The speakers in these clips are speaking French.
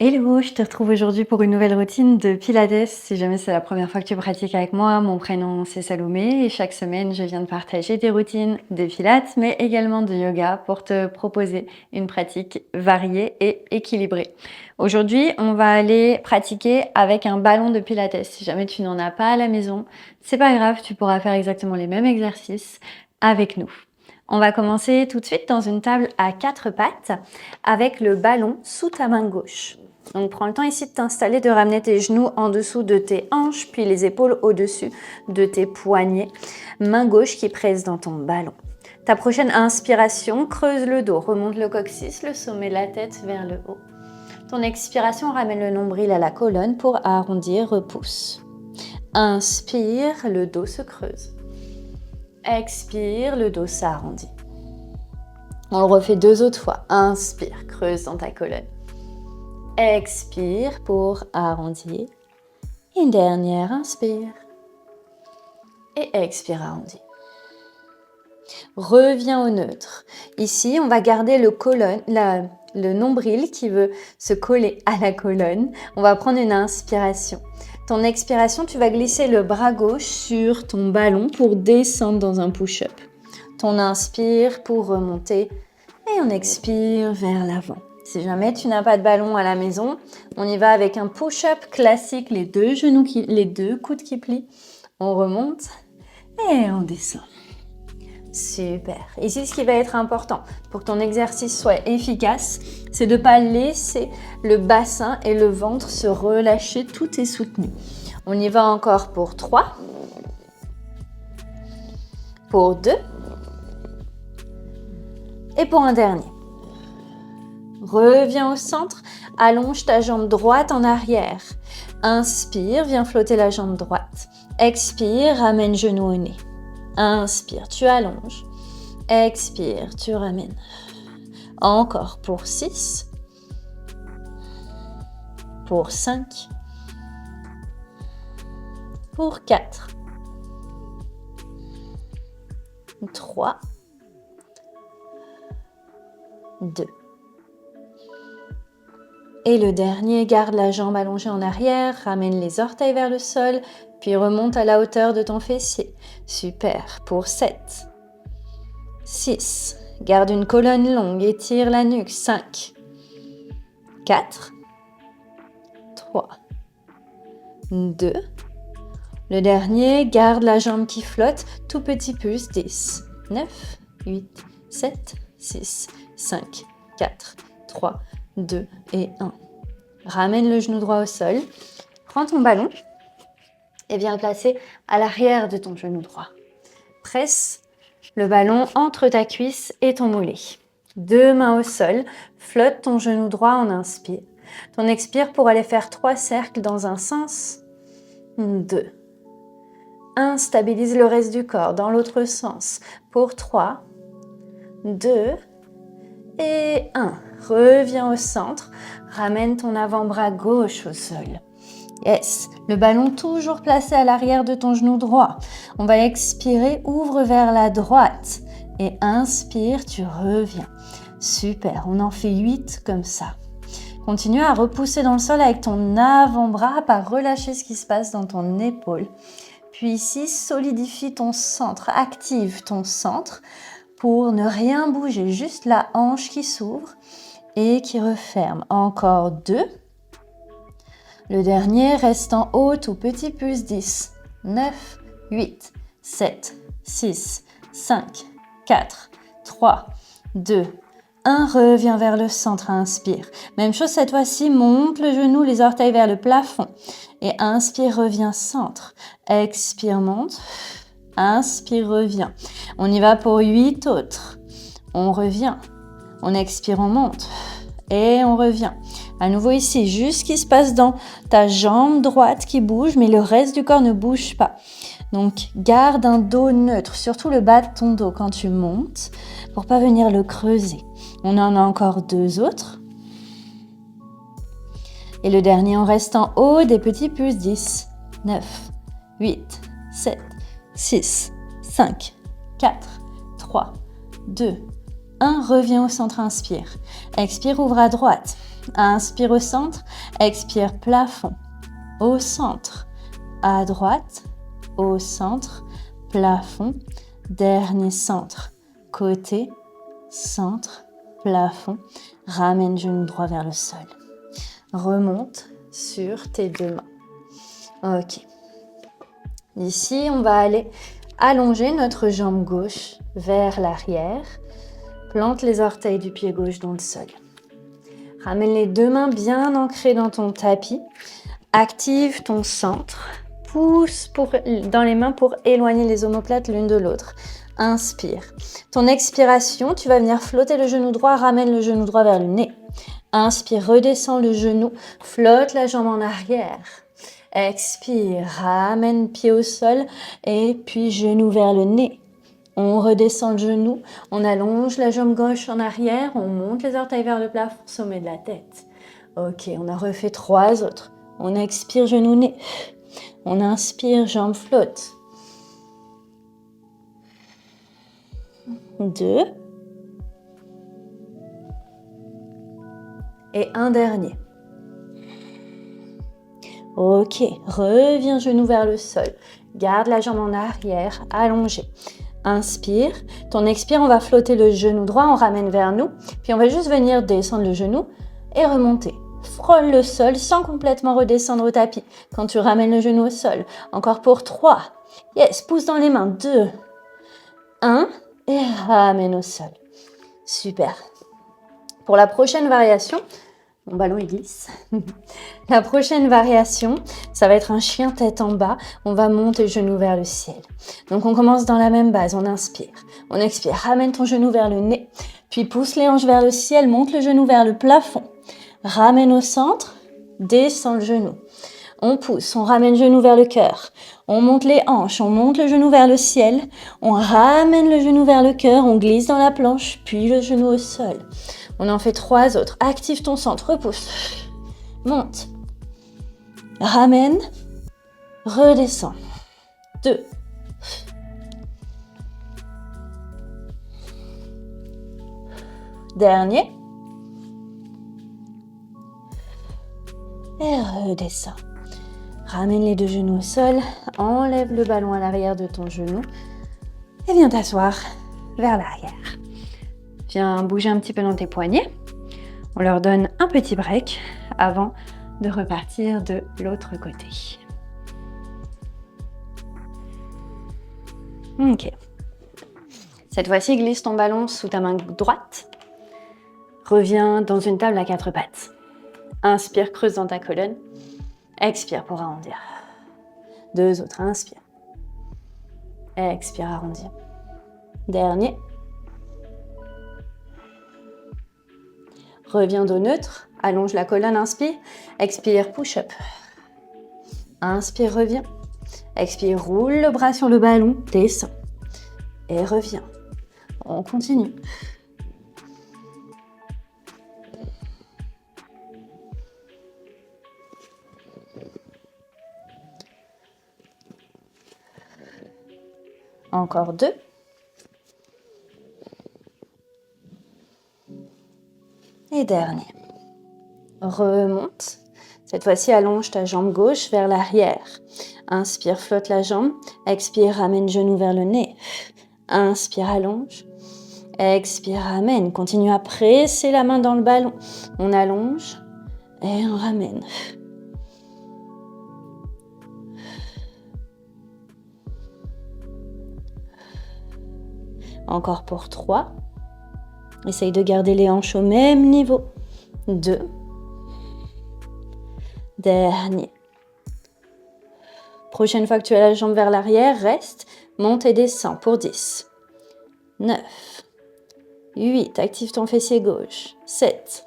Hello, je te retrouve aujourd'hui pour une nouvelle routine de Pilates. Si jamais c'est la première fois que tu pratiques avec moi, mon prénom c'est Salomé et chaque semaine je viens de partager des routines de Pilates mais également de yoga pour te proposer une pratique variée et équilibrée. Aujourd'hui, on va aller pratiquer avec un ballon de Pilates. Si jamais tu n'en as pas à la maison, c'est pas grave, tu pourras faire exactement les mêmes exercices avec nous. On va commencer tout de suite dans une table à 4 pattes avec le ballon sous ta main gauche. Donc prends le temps ici de t'installer, de ramener tes genoux en dessous de tes hanches, puis les épaules au-dessus de tes poignets. Main gauche qui presse dans ton ballon. Ta prochaine inspiration, creuse le dos, remonte le coccyx, le sommet de la tête vers le haut. Ton expiration, ramène le nombril à la colonne pour arrondir, repousse. Inspire, le dos se creuse. Expire, le dos s'arrondit. On le refait 2 autres fois. Inspire, creuse dans ta colonne. Expire pour arrondir. Une dernière, inspire. Et expire, arrondi. Reviens au neutre. Ici, on va garder le nombril qui veut se coller à la colonne. On va prendre une inspiration. Ton expiration, tu vas glisser le bras gauche sur ton ballon pour descendre dans un push-up. Ton inspire pour remonter et on expire vers l'avant. Si jamais tu n'as pas de ballon à la maison, on y va avec un push-up classique, les deux coudes qui plient. On remonte et on descend. Super. Ici, ce qui va être important pour que ton exercice soit efficace, c'est de ne pas laisser le bassin et le ventre se relâcher. Tout est soutenu. On y va encore pour 3, pour 2 et pour un dernier. Reviens au centre, allonge ta jambe droite en arrière. Inspire, viens flotter la jambe droite. Expire, ramène genou au nez. Inspire, tu allonges. Expire, tu ramènes. Encore pour 6. Pour 5. Pour 4. 3. 2. Et le dernier, garde la jambe allongée en arrière, ramène les orteils vers le sol, puis remonte à la hauteur de ton fessier. Super. Pour 7. 6. Garde une colonne longue, étire la nuque. 5. 4. 3. 2. Le dernier, garde la jambe qui flotte, tout petit pouce. 10. 9. 8. 7. 6. 5. 4. 3. 2 et 1. Ramène le genou droit au sol. Prends ton ballon et viens le placer à l'arrière de ton genou droit. Presse le ballon entre ta cuisse et ton mollet. 2 mains au sol. Flotte ton genou droit en inspire. Ton expire pour aller faire 3 cercles dans un sens. 2. 1. Stabilise le reste du corps dans l'autre sens. Pour 3. 2. Et 1. Reviens au centre. Ramène ton avant-bras gauche au sol. Yes. Le ballon toujours placé à l'arrière de ton genou droit. On va expirer, ouvre vers la droite. Et inspire, tu reviens. Super. On en fait 8 comme ça. Continue à repousser dans le sol avec ton avant-bras, pas relâcher ce qui se passe dans ton épaule. Puis ici, solidifie ton centre. Active ton centre pour ne rien bouger. Juste la hanche qui s'ouvre et qui referme. Encore 2. Le dernier reste en haut, tout petit pouce. 10, 9, 8, 7, 6, 5, 4, 3, 2, 1. Reviens vers le centre, inspire. Même chose cette fois-ci, monte le genou, les orteils vers le plafond. Et inspire, reviens centre. Expire, monte. Inspire, reviens. On y va pour 8 autres. On revient. On expire, on monte. Et on revient. À nouveau ici, juste ce qui se passe dans ta jambe droite qui bouge, mais le reste du corps ne bouge pas. Donc, garde un dos neutre, surtout le bas de ton dos quand tu montes, pour pas venir le creuser. On en a encore 2 autres. Et le dernier, on reste en haut des petits pouces. 10, 9, 8, 7, 6, 5, 4, 3, 2, 1. Reviens au centre, inspire. Expire, ouvre à droite. Inspire au centre, expire plafond. Au centre, à droite, au centre, plafond. Dernier centre, côté, centre, plafond. Ramène genou droit vers le sol. Remonte sur tes deux mains. Ok. Ici, on va aller allonger notre jambe gauche vers l'arrière. Plante les orteils du pied gauche dans le sol. Ramène les deux mains bien ancrées dans ton tapis. Active ton centre. Pousse dans les mains pour éloigner les omoplates l'une de l'autre. Inspire. Ton expiration, tu vas venir flotter le genou droit. Ramène le genou droit vers le nez. Inspire, redescends le genou. Flotte la jambe en arrière. Expire, ramène pied au sol et puis genou vers le nez. On redescend le genou, on allonge la jambe gauche en arrière, on monte les orteils vers le plafond, sommet de la tête. Ok, on a refait 3 autres. On expire, genou, nez. On inspire, jambe flotte. 2. Et un dernier. Ok, reviens genou vers le sol. Garde la jambe en arrière, allongée. Inspire. Ton expire, on va flotter le genou droit, on ramène vers nous. Puis on va juste venir descendre le genou et remonter. Frôle le sol sans complètement redescendre au tapis. Quand tu ramènes le genou au sol. Encore pour 3. Yes, pousse dans les mains. 2. 1. Et ramène au sol. Super. Pour la prochaine variation, mon ballon il glisse. La prochaine variation, ça va être un chien tête en bas. On va monter le genou vers le ciel. Donc on commence dans la même base. On inspire. On expire. Ramène ton genou vers le nez. Puis pousse les hanches vers le ciel. Monte le genou vers le plafond. Ramène au centre. Descends le genou. On pousse. On ramène le genou vers le cœur. On monte les hanches. On monte le genou vers le ciel. On ramène le genou vers le cœur. On glisse dans la planche. Puis le genou au sol. On en fait 3 autres. Active ton centre, repousse. Monte. Ramène. Redescends. 2. Dernier. Et redescends. Ramène les 2 genoux au sol. Enlève le ballon à l'arrière de ton genou. Et viens t'asseoir vers l'arrière. Viens bouger un petit peu dans tes poignets. On leur donne un petit break avant de repartir de l'autre côté. Ok. Cette fois-ci, glisse ton ballon sous ta main droite. Reviens dans une table à 4 pattes. Inspire, creuse dans ta colonne. Expire pour arrondir. 2 autres, inspire. Expire, arrondir. Dernier. Reviens dos neutre, allonge la colonne, inspire, expire, push-up. Inspire, reviens. Expire, roule le bras sur le ballon, descends. Et reviens. On continue. Encore 2. Et dernier. Remonte. Cette fois-ci, allonge ta jambe gauche vers l'arrière. Inspire, flotte la jambe. Expire, ramène genou vers le nez. Inspire, allonge. Expire, ramène. Continue à presser la main dans le ballon. On allonge et on ramène. Encore pour 3. Essaye de garder les hanches au même niveau. 2. Dernier. Prochaine fois que tu as la jambe vers l'arrière, reste, monte et descends pour 10. 9. 8. Active ton fessier gauche. 7.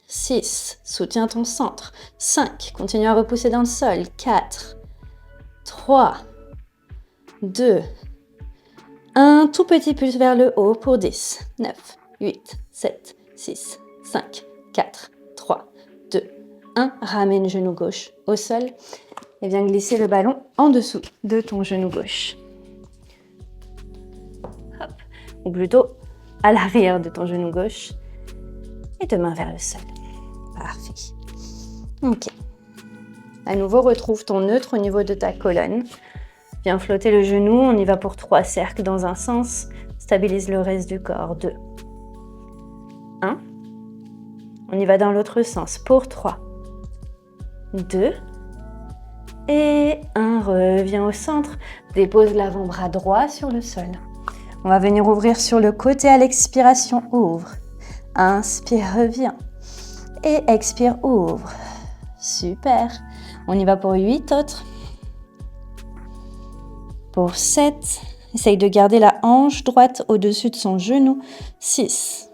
6. Soutiens ton centre. 5. Continue à repousser dans le sol. 4. 3. 2. Un tout petit pulse vers le haut pour 10, 9, 8, 7, 6, 5, 4, 3, 2, 1. Ramène genou gauche au sol et viens glisser le ballon en dessous de ton genou gauche. Hop. Ou plutôt à l'arrière de ton genou gauche et deux mains vers le sol. Parfait. Ok. À nouveau, retrouve ton neutre au niveau de ta colonne. Viens flotter le genou. On y va pour 3 cercles dans un sens. Stabilise le reste du corps. 2. 1. On y va dans l'autre sens pour 3. 2. Et 1. Reviens au centre. Dépose l'avant-bras droit sur le sol. On va venir ouvrir sur le côté à l'expiration. Ouvre. Inspire, reviens. Et expire, ouvre. Super. On y va pour 8 autres. Pour 7. Essaye de garder la hanche droite au-dessus de son genou. 6.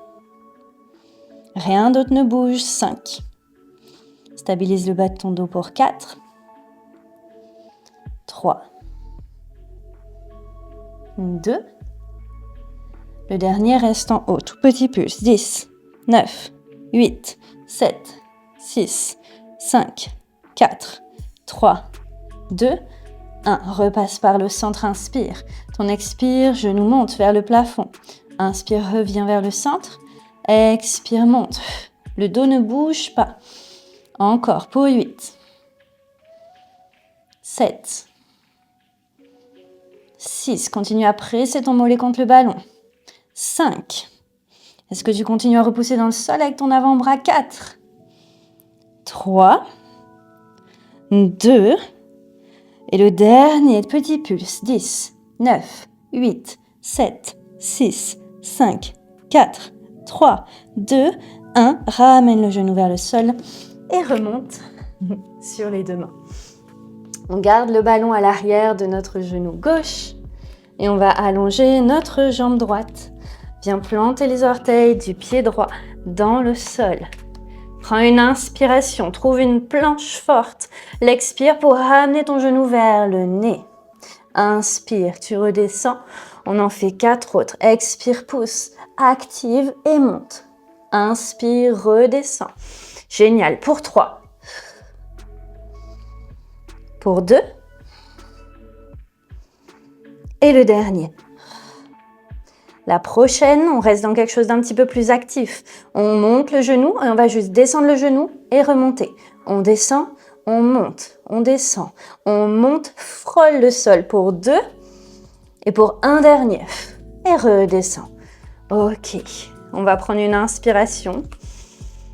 Rien d'autre ne bouge. 5. Stabilise le bas de ton dos pour 4. 3. 2. Le dernier reste en haut. Tout petit pulse. 10. 9. 8. 7. 6. 5. 4. 3. 2. 1. Repasse par le centre, inspire. Ton expire, genou monte vers le plafond. Inspire, reviens vers le centre. Expire, monte. Le dos ne bouge pas. Encore pour 8. 7. 6. Continue à presser ton mollet contre le ballon. 5. Est-ce que tu continues à repousser dans le sol avec ton avant-bras? 4. 3. 2. Et le dernier petit pulse. 10, 9, 8, 7, 6, 5, 4, 3, 2, 1. Ramène le genou vers le sol et remonte sur les 2 mains. On garde le ballon à l'arrière de notre genou gauche et on va allonger notre jambe droite. Viens planter les orteils du pied droit dans le sol. Prends une inspiration, trouve une planche forte. L'expire pour ramener ton genou vers le nez. Inspire, tu redescends. On en fait 4 autres. Expire, pousse, active et monte. Inspire, redescends. Génial. Pour 3. Pour 2. Et le dernier. La prochaine, on reste dans quelque chose d'un petit peu plus actif. On monte le genou et on va juste descendre le genou et remonter. On descend, on monte, on descend, on monte, frôle le sol pour 2 et pour un dernier. Et redescend. Ok, on va prendre une inspiration.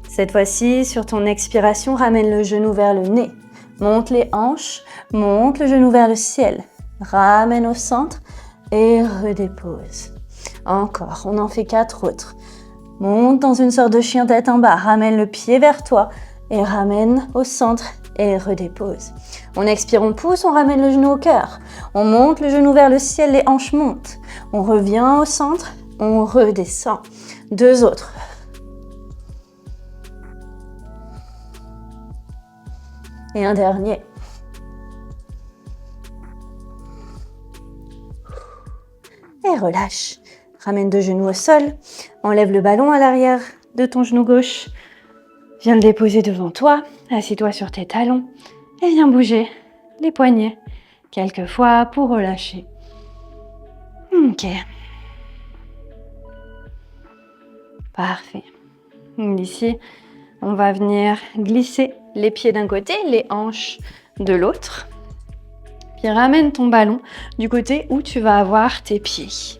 Cette fois-ci, sur ton expiration, ramène le genou vers le nez. Monte les hanches, monte le genou vers le ciel. Ramène au centre et redépose. Encore, on en fait 4 autres. Monte dans une sorte de chien tête en bas, ramène le pied vers toi et ramène au centre et redépose. On expire, on pousse, on ramène le genou au cœur. On monte le genou vers le ciel, les hanches montent. On revient au centre, on redescend. 2 autres. Et un dernier. Et relâche. Ramène 2 genoux au sol. Enlève le ballon à l'arrière de ton genou gauche. Viens le déposer devant toi. Assis-toi sur tes talons. Et viens bouger les poignets quelques fois pour relâcher. Ok. Parfait. Ici, on va venir glisser les pieds d'un côté, les hanches de l'autre. Puis ramène ton ballon du côté où tu vas avoir tes pieds.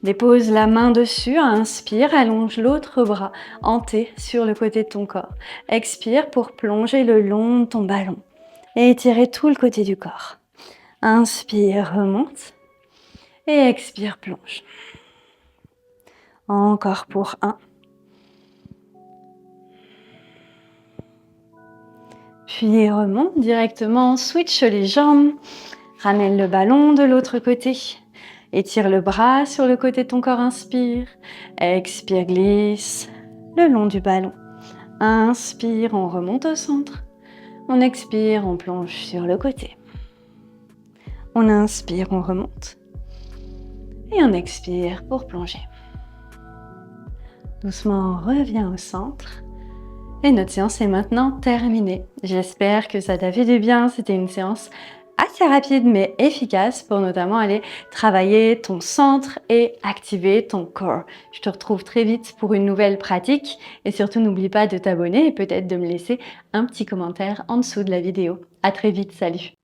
Dépose la main dessus, inspire, allonge l'autre bras en T sur le côté de ton corps. Expire pour plonger le long de ton ballon et étirer tout le côté du corps. Inspire, remonte et expire, plonge. Encore pour 1. Puis remonte directement, switch les jambes, ramène le ballon de l'autre côté. Étire le bras sur le côté de ton corps, inspire. Expire, glisse le long du ballon. Inspire, on remonte au centre. On expire, on plonge sur le côté. On inspire, on remonte. Et on expire pour plonger. Doucement, on revient au centre. Et notre séance est maintenant terminée. J'espère que ça t'a fait du bien. C'était une séance assez rapide mais efficace pour notamment aller travailler ton centre et activer ton core. Je te retrouve très vite pour une nouvelle pratique et surtout n'oublie pas de t'abonner et peut-être de me laisser un petit commentaire en dessous de la vidéo. À très vite, salut!